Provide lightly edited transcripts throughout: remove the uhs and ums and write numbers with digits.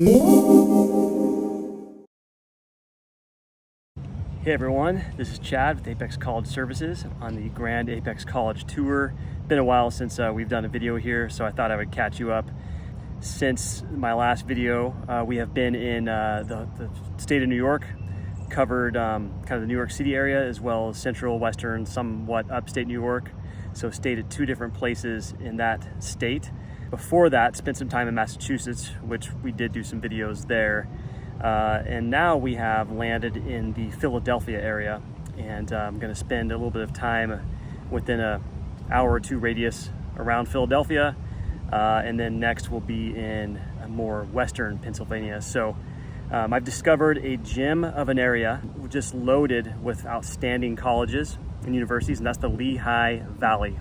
Hey everyone, this is Chad with Apex College Services on the Grand Apex College Tour. Been a while since we've done a video here, so I thought I would catch you up. Since my last video, we have been in the state of New York, covered kind of the New York City area as well as central, western, somewhat upstate New York. So stayed at two different places in that state. Before that, spent some time in Massachusetts, which we did do some videos there. And now we have landed in the Philadelphia area, and I'm going to spend a little bit of time within an hour or two radius around Philadelphia, and then next we'll be in more western Pennsylvania. So I've discovered a gem of an area just loaded with outstanding colleges and universities, and that's the Lehigh Valley.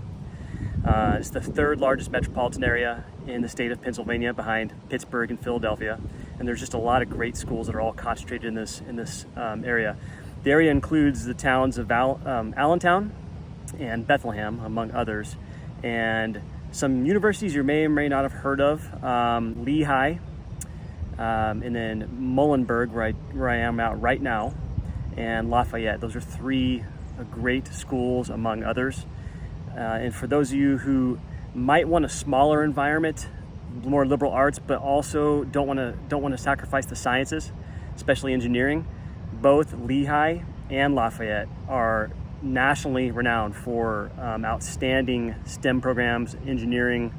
It's the third largest metropolitan area in the state of Pennsylvania, behind Pittsburgh and Philadelphia. And there's just a lot of great schools that are all concentrated in this area. The area includes the towns of Allentown and Bethlehem, among others, and some universities you may or may not have heard of, Lehigh, and then Muhlenberg, where I am at right now, and Lafayette. Those are three great schools, among others. And for those of you who might want a smaller environment, more liberal arts, but also don't want to sacrifice the sciences, especially engineering, both Lehigh and Lafayette are nationally renowned for outstanding STEM programs, engineering,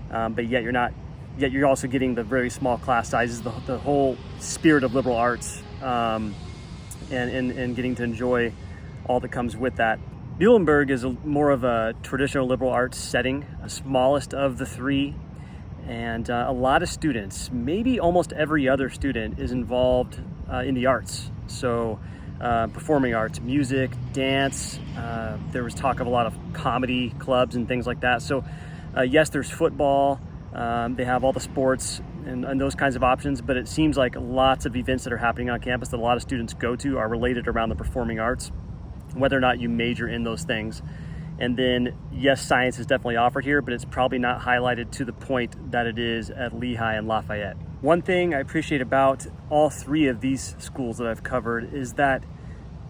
but yet you're also getting the very small class sizes, the whole spirit of liberal arts, and getting to enjoy all that comes with that. Muhlenberg is more of a traditional liberal arts setting, the smallest of the three, and a lot of students, maybe almost every other student, is involved in the arts. So performing arts, music, dance, there was talk of a lot of comedy clubs and things like that. So yes, there's football, they have all the sports and those kinds of options, but it seems like lots of events that are happening on campus that a lot of students go to are related around the performing arts, whether or not you major in those things. And then, yes, science is definitely offered here, but it's probably not highlighted to the point that it is at Lehigh and Lafayette. One thing I appreciate about all three of these schools that I've covered is that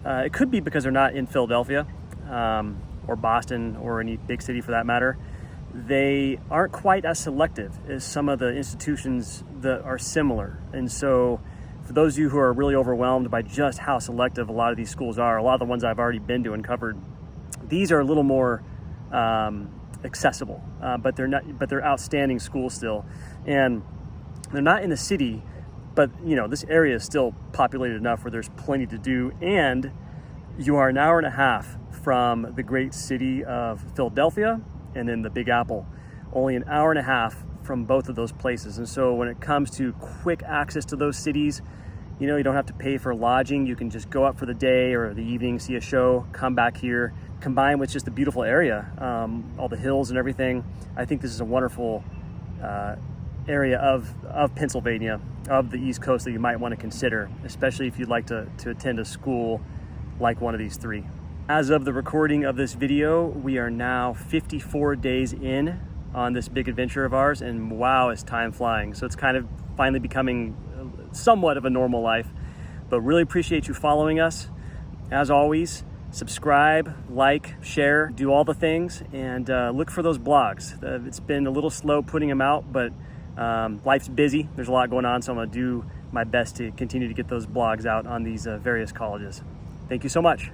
it could be because they're not in Philadelphia or Boston or any big city for that matter. They aren't quite as selective as some of the institutions that are similar. And so for those of you who are really overwhelmed by just how selective a lot of these schools are, a lot of the ones I've already been to and covered, these are a little more accessible, but they're outstanding schools still, and they're not in the city, but this area is still populated enough where there's plenty to do, and you are an hour and a half from the great city of Philadelphia and then the Big Apple, only an hour and a half from both of those places. And so when it comes to quick access to those cities, you don't have to pay for lodging. You can just go up for the day or the evening, see a show, come back here, combined with just the beautiful area, all the hills and everything. I think this is a wonderful area of Pennsylvania, of the East Coast, that you might want to consider, especially if you'd like to attend a school like one of these three. As of the recording of this video, we are now 54 days in on this big adventure of ours, and wow, is time flying. So it's kind of finally becoming somewhat of a normal life, but really appreciate you following us. As always, subscribe, like, share, do all the things, and look for those blogs. It's been a little slow putting them out, but life's busy. There's a lot going on, so I'm going to do my best to continue to get those blogs out on these various colleges. Thank you so much.